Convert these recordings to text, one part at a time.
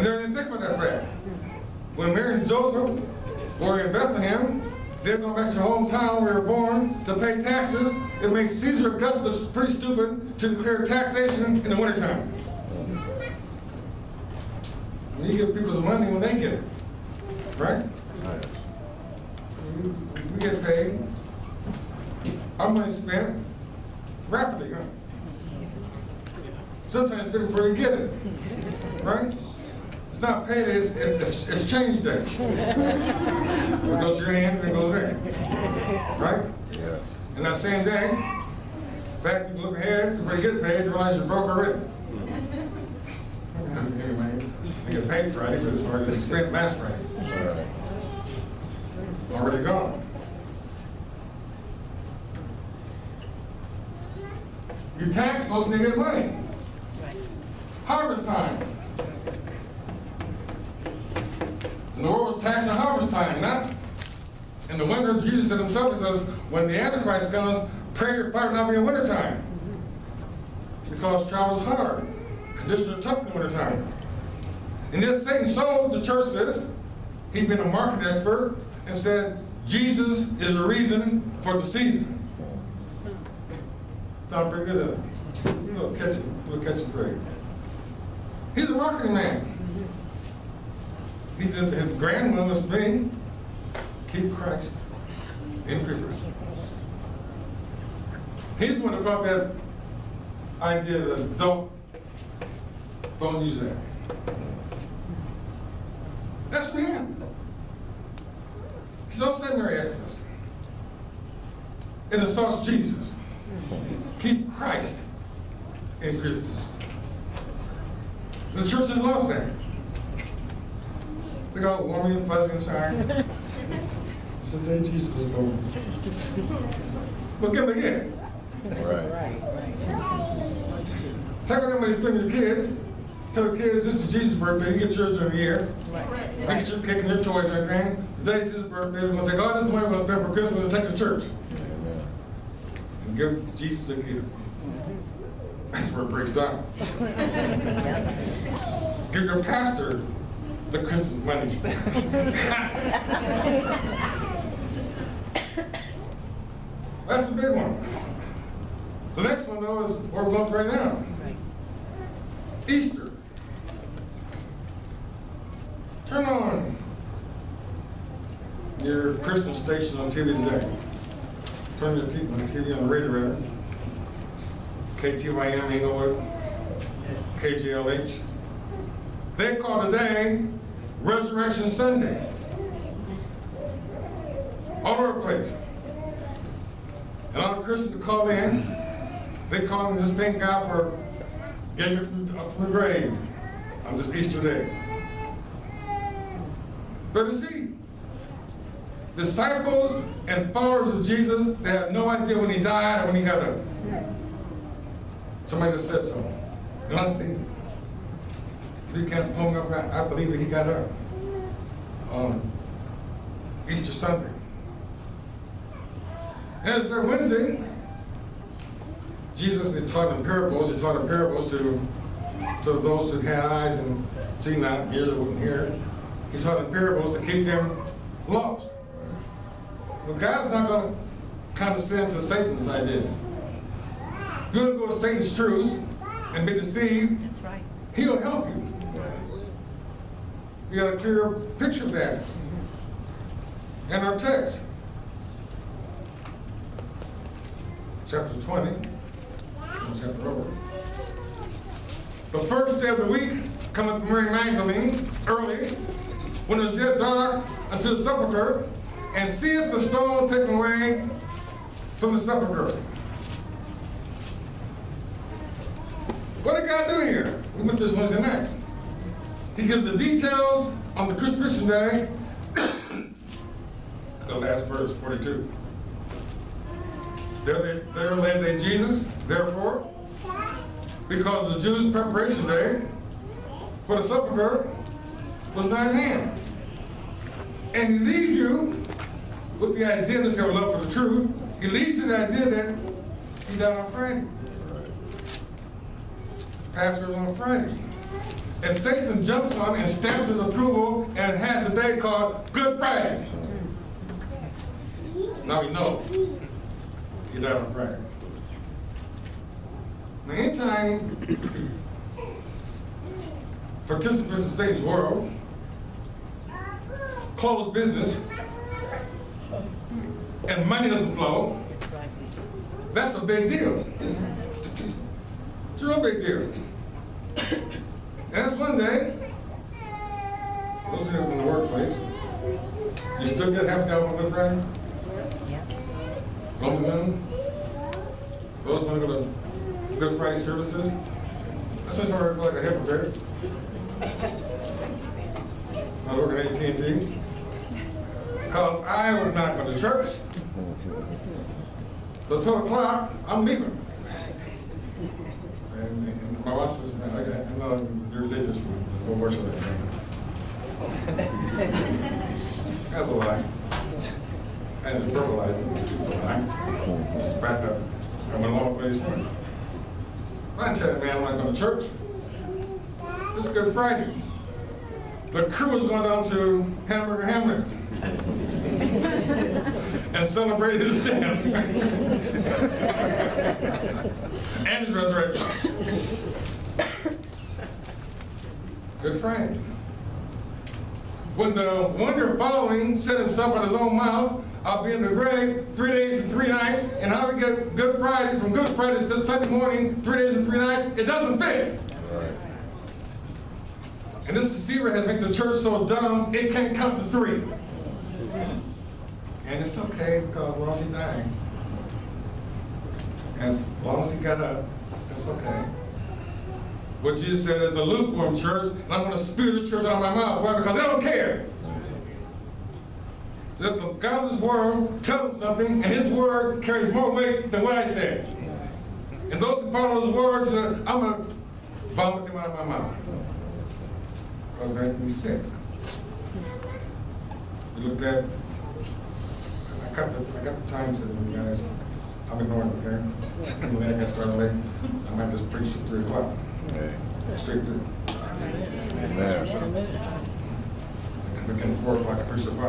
And they didn't think about that fact. When Mary and Joseph were in Bethlehem, they're going back to their hometown where they were born to pay taxes. It makes Caesar Augustus look pretty stupid to declare taxation in the wintertime. And you give people money when they get it, right? We get paid. Our money's spent rapidly, huh? Sometimes it's before you get it, right? It's not payday, it's exchange day. It goes to your hand and it goes there, right? Yes. And that same day, back you look ahead, before you get paid, you realize you're broke already. Anyway, I get paid Friday, but it's already spent last Friday. Already gone. Your tax folks need to get money. Harvest time. And the world was taxed in harvest time, not in the winter. Jesus said himself, he says, when the Antichrist comes, pray your fire not be in winter time. Because travel's hard. Conditions are tough in the winter time. And yet Satan sold the church this. He'd been a marketing expert and said, Jesus is the reason for the season. Sound pretty good, doesn't it? We'll catch it great. He's a marketing man. His grand one was me, keep Christ in Christmas. He's the one that brought that idea that don't use that. That's from him. He don't say Merry Xmas. It assaults Jesus. Keep Christ in Christmas. The churches love that. They got warm and fuzzy inside. It's the day Jesus was born. But give them again. Right. Take on everybody spend your kids. Tell the kids this is Jesus' birthday. You get yours during the year. You get your cake and your toys and everything. Today's his birthday. We're going to take all this money we're going to spend for Christmas and take it to church. And give Jesus a gift. That's where it breaks down. Give your pastor the Christmas money. That's the big one. The next one, though, is where we're going right now. Easter. Turn on your Christian station on TV today. Turn your TV on the radio, rather. KTYM, you know what? KJLH. They call today Resurrection Sunday. All over the place. And all the Christians that call in, they call and just thank God for getting up from the grave on this Easter day. But you see, disciples and followers of Jesus, they have no idea when he died or when he got up. Somebody just said so. And I think you can't pull me up. I believe that he got up on Easter Sunday. And it's Wednesday. Jesus taught in parables. He taught in parables to those who had eyes and see not, ears that wouldn't hear. He taught in parables to keep them lost. But God's not going to condescend to Satan's idea. You're going to go to Satan's truths and be deceived. That's right. He'll help you. You got a clear picture of that in our text. Chapter 20. Chapter over. The first day of the week cometh Mary Magdalene early, when it was yet dark, unto the sepulchre, and seeth the stone taken away from the sepulchre. What did God do here? We went through this Wednesday night. He gives the details on the crucifixion day. The last verse, 42. There laid they Jesus, therefore, because the Jews' preparation day for the sepulchre was not at hand. And he leaves you with the idea, let's have love for the truth, he leaves you the idea that he died on Friday. Pastor was on Friday. And Satan jumps on and stamps his approval and has a day called Good Friday. Now we know he died on Friday. Now, anytime participants in Satan's world close business and money doesn't flow, that's a big deal. It's a real big deal. And that's one day, those of you in the workplace, you still get half a day on Good Friday? Go to noon? Those want to go to Good Friday services? That's why I feel like a hypocrite. I work at AT&T. Because I was not going to church. So 12 o'clock, I'm leaving. And my wife says, man, I know you're religious, go worship that man. That's a lie. And it's verbalized, it's a lie. It's backed up. I went along with what he said. I tell you, man, I'm not going to church. It's Good Friday. The crew is going down to Hamburger Hamlet and celebrate his death and his resurrection. Good Friday. When the one you're following said himself out his own mouth, I'll be in the grave 3 days and 3 nights, and how we get Good Friday from Good Friday to Sunday morning, 3 days and 3 nights, it doesn't fit. And this deceiver has made the church so dumb, it can't count to 3. And it's okay, because as long as he died, as long as he got up, it's okay. What Jesus said is a lukewarm church, and I'm going to spew this church out of my mouth. Why? Because they don't care. Let the God of this world tell them something, and his word carries more weight than what I said. And those who follow his words, I'm going to vomit them out of my mouth. Because they make me sick. You looked at, I got the times that you guys, I'm ignoring, okay? When I got started late, I might just preach at 3 o'clock. Straight through. Amen. Begin at 4 o'clock, I preach at 5.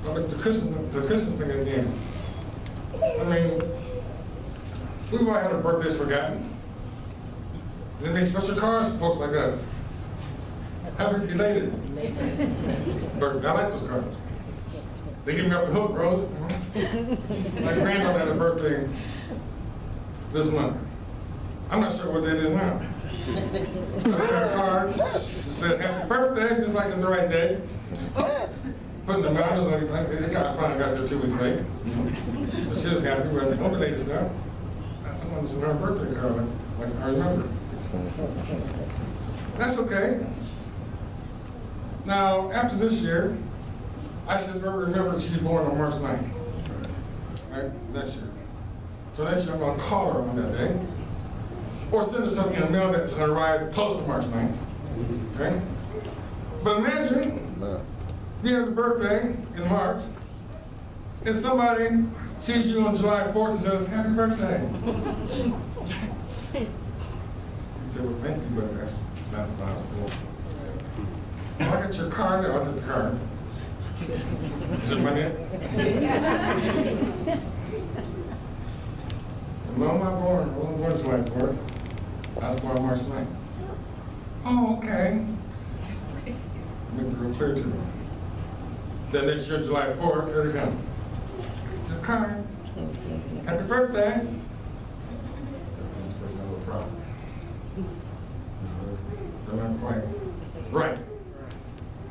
Well, the Christmas thing again. I mean, we've all had our birthdays forgotten. And they make special cards for folks like us. Happy belated birthday. I like those cards. They give me up the hook, bro. My granddaughter had a birthday this month. I'm not sure what that is now. I sent a card. It said, happy birthday, just like it's the right day. Putting the mail, it kind of finally got there 2 weeks later. But she was happy with the belated stuff. Someone sent her a birthday card, like I remember. That's okay. Now, after this year, I should remember she's born on March 9th. Right? Next year. So next year I'm going to call her on that day. Or send her something in the mail that's going to arrive close to March 9th. Okay? But imagine you have a birthday in March, and somebody sees you on July 4th and says, happy birthday. You say, well, thank you, but that's not possible. I got your card, I'll get the card. Is it money in? No, I'm not born. I wasn't born July 4th. I was born March 9th. Oh, okay. Make it real clear to me. Then next year, July 4th, here they come. The card. Happy birthday. That's a little problem. They're not quite right.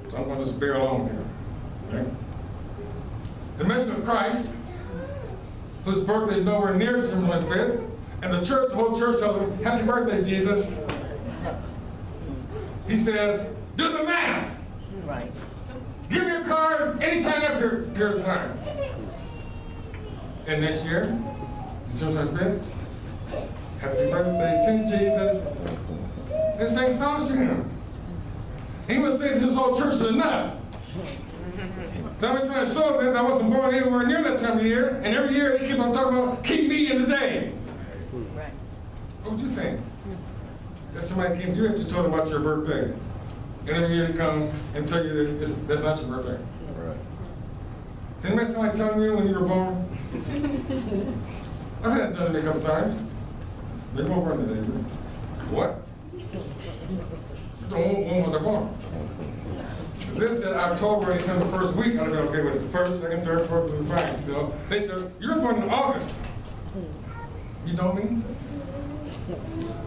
So I'm going to just bear along here. Okay? The mention of Christ, whose birthday is nowhere near December 25th, and the church, the whole church tells him, happy birthday, Jesus. He says, do the math. Right. Give me a card anytime after a period of time. And next year, December 25th, happy birthday to Jesus. And sing songs to him. He must say to his whole church is enough. Somebody's trying to show that I wasn't born anywhere near that time of year, and every year he keep on talking about, keep me in the day. Right. What would you think? If somebody came to you and told them about your birthday, and every year they come and tell you that that's not your birthday. Right. Can you imagine somebody telling you when you were born? I've had that done to me a couple times. They won't born today, bro. What? When was I born? If this said October and it comes the first week, I'd be okay with it. First, second, third, fourth, and fine. You know? They said, you were born in August. You know me?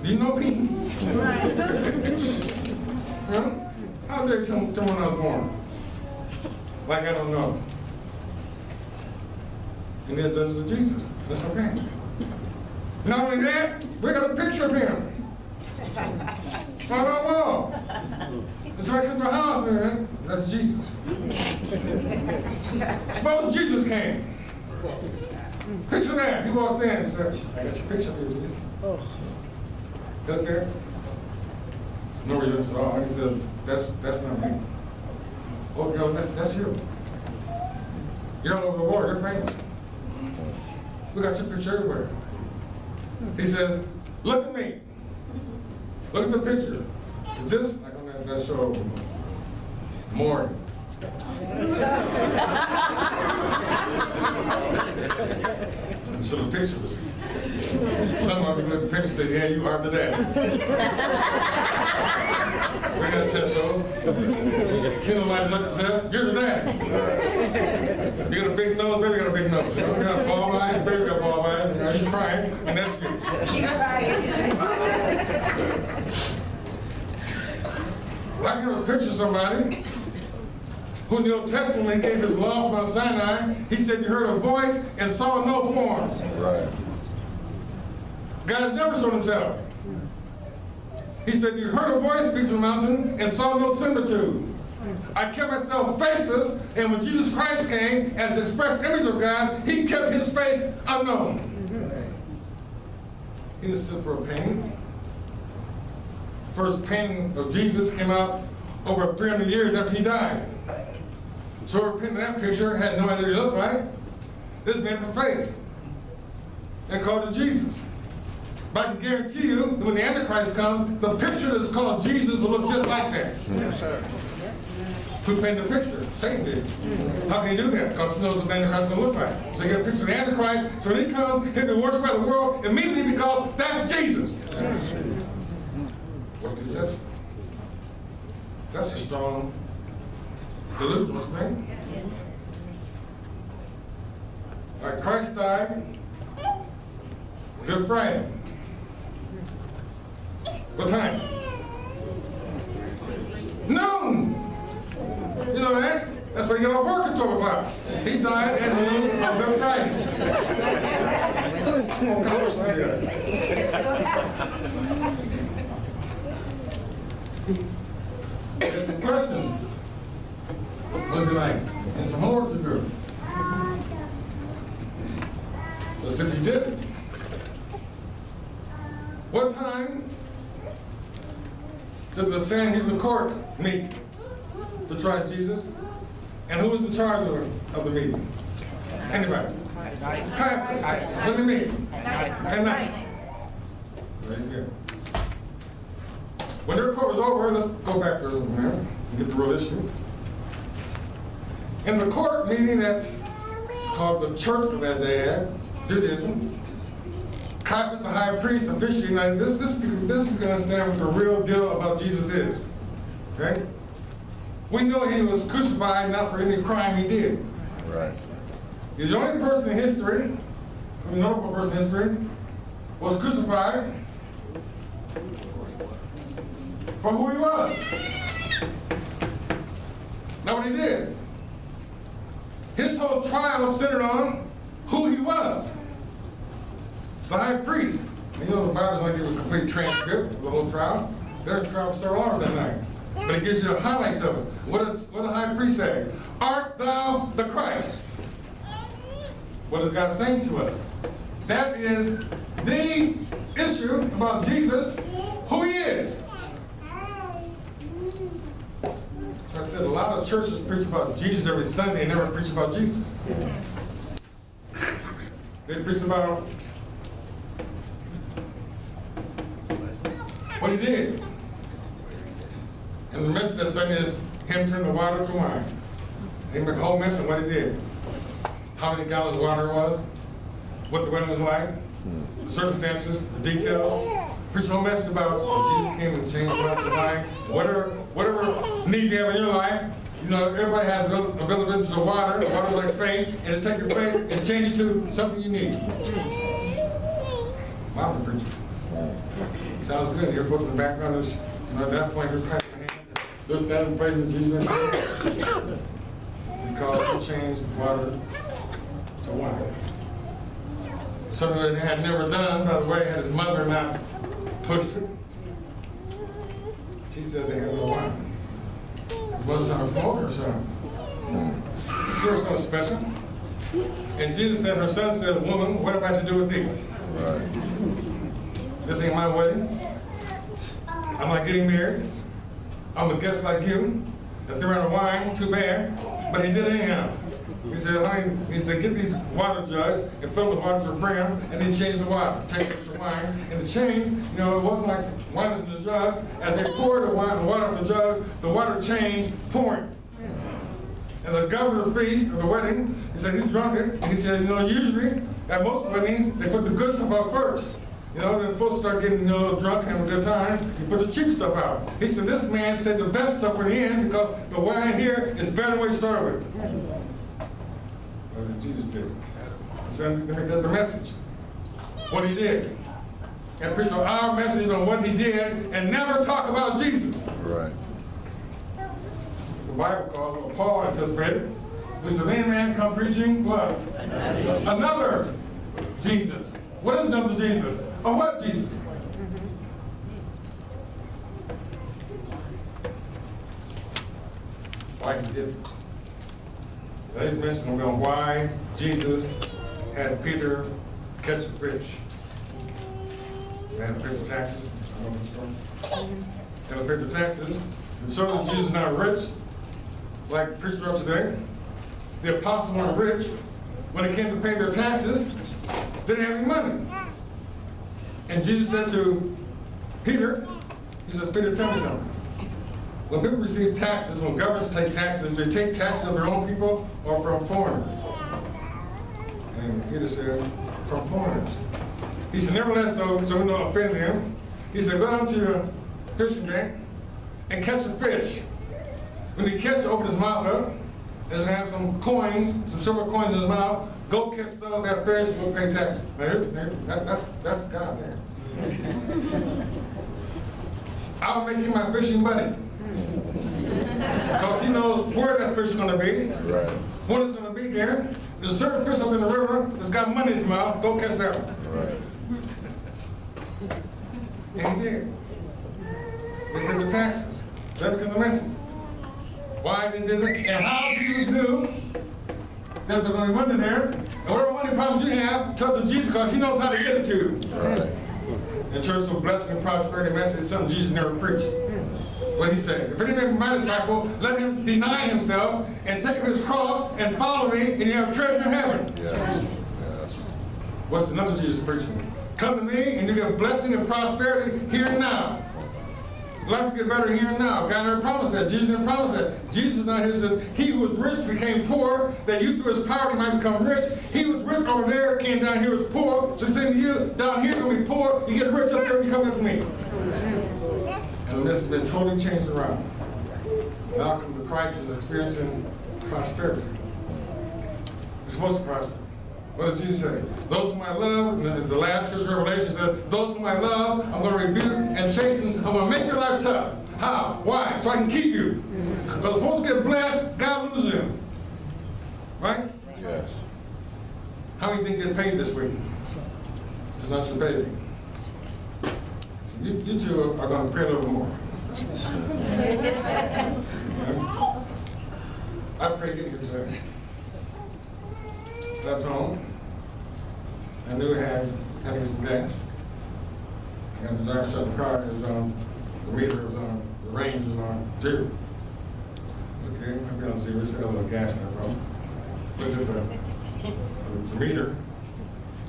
Do you know me? Huh? How dare you tell me when I was born? Like I don't know. And they're judges of Jesus. That's okay. Not only that, we got a picture of him. On our wall. And somebody comes to the house, man. That's Jesus. Suppose Jesus came. Picture that. He walks in and says, I got your picture of you, Jesus. That's there? No reason at all. He said, that's not me. Oh, yo, that's you. You're all over the world. You're famous. We got your picture everywhere. He says, look at me. Look at the picture. Is this? Like on that show, Morgan. So the picture was, some of them looked at the picture and said, yeah, you are the dad. We got a test those. Kendall might look at the test, you're the dad. You got a big nose, baby got a big nose. You got bald eyes, baby got bald eyes, and now you're crying, and that's you. I can picture somebody who in the Old Testament, when he gave his law from Mount Sinai, he said you heard a voice and saw no form. Right. God has never shown himself. He said you heard a voice speak from the mountain and saw no similitude. I kept myself faceless, and when Jesus Christ came as the express image of God, he kept his face unknown. He was still for a painting. First painting of Jesus came out over 300 years after he died. So whoever painted that picture had no idea what he looked like. This made up a face and called it Jesus. But I can guarantee you that when the Antichrist comes, the picture that's called Jesus will look just like that. Yes, sir. Who painted the picture? Satan did. How can he do that? Because he knows what the Antichrist is going to look like. So you get a picture of the Antichrist, so when he comes, he'll be worshipped by the world immediately because that's Jesus. What deception? That's a strong delusional thing. All right, Christ died Good Friday. What time? Noon. You know that? That's why you get off work at 12 o'clock. He died at noon on Good Friday. There's some questions. What's it like? And some homework to do. Let's see if you did it. What time did the Sanhedrin court meet to try Jesus? And who was in charge of the meeting? Anybody? Caiaphas. When did they meet? At night. Very good. When their court was over, let's go back there and get the real issue. In the court meeting that called the church of that day at Judaism, Caiaphas, the high priest, officiating like this is going to understand what the real deal about Jesus is. Okay? We know he was crucified not for any crime he did. Right. He's the only person in history, a notable person in history, was crucified for who he was. Not what he did. His whole trial centered on who he was. The high priest. And you know the Bible's not give a complete transcript of the whole trial. They're in trial for several hours that night. But it gives you the highlights of it. What did the high priest say? Art thou the Christ? What is God saying to us? That is the issue about Jesus, who he is. So I said a lot lot of churches preach about Jesus every Sunday and never preach about Jesus. They preach about what he did. And the message that Sunday is him turning the water to wine. He made a whole mess of what he did. How many gallons of water it was, what the wedding was like, the circumstances, the details. Preach a whole message about when Jesus came and changed water to wine. Whatever need you have in your life, you know, everybody has availability to water. Water's like faith, and it's take your faith and change it to something you need. Modern preaching. Sounds good. Your folks in the background is, you know, at that point, you're clapping your hands. They're standing praising Jesus. Because he changed water to wine. Something that he had never done, by the way, had his mother not pushed it. She said they had no wine. His mother's trying to promote her son. She was something special. And Jesus said, her son said, woman, what have I to do with thee? Right. This ain't my wedding. I'm not getting married. I'm a guest like you. If they're out of wine, too bad. But he did it anyhow. He said, honey, he said, get these water jugs and fill them with water to the brim, and then change the water, change it to wine. And the change, you know, it wasn't like wine was in the jugs. As they poured the water out the jugs, the water changed, pouring. And the governor of the feast, of the wedding, he said, he's drunk it. He said, you know, usually, at most weddings, they put the good stuff out first. You know, then folks start getting, you know, drunk and having a good time. You put the cheap stuff out. He said, this man said the best stuff for the end because the wine here is better than what you start with. Well, Jesus did. So let me get the message. What he did. And preach on our message on what he did and never talk about Jesus. Right. The Bible calls what Paul anticipated. Which if any man come preaching, what? Another Jesus. What is another Jesus? Or what Jesus? Why he did it. Today's mission will be on why Jesus had Peter catch a fish. He had to pay the taxes. I know the story. He had to pay the taxes. And so that Jesus is not rich, like preachers are today. The apostles weren't rich. When it came to pay their taxes, they didn't have any money. And Jesus said to Peter, he says, Peter, tell me something. When people receive taxes, when governments take taxes, do they take taxes of their own people or from foreigners? And Peter said, from foreigners. He said, nevertheless, so we don't offend him. He said, go down to your fishing bank and catch a fish. When he catches, open his mouth up, and has some coins, some silver coins in his mouth. Go catch that fish, go pay taxes. Now, that's God there. I'll make you my fishing buddy. Because he knows where that fish is going to be, Right. when it's going to be there. There's a certain fish up in the river that's got money in his mouth. Go catch that one. Right. And he did. They paid the taxes. That became the message. Why they did it, and how you knew that there's going to be money there, and whatever money problems you have, touch of Jesus, because he knows how to get it to you. Right. In terms of blessing and prosperity message, is something Jesus never preached. What he said, if any man be my disciple, let him deny himself and take up his cross and follow me, and you have treasure in heaven. Yes. Yes. What's another Jesus preaching? Come to me and you get blessing and prosperity here and now. Life will get better here and now. God never promised that. Jesus didn't promise that. Jesus down here says, he who was rich became poor, that you through his poverty might become rich. He was rich over there, came down here was poor. So he's saying to you, down here you're going to be poor, you get rich up there and you come back to me. And this has been totally changed around. Malcolm to Christ is experiencing prosperity. We're supposed to prosper. What did Jesus say? Those whom I love, and the last year's Revelation said, those whom I love, I'm going to rebuke and chasten. I'm going to make your life tough. How? Why? So I can keep you. Because once you get blessed, God loses him. Right? Yes. How many think get paid this week? It's not your payday. So you two are going to pray a little more. I prayed getting here today. Left home. I knew I had some gas. I got the driver shut the car. It was on the meter. It was on the range. It was on zero. Okay, I'll be on zero, so I have a gas in that problem. Look at the meter.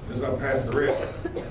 It's up past the red.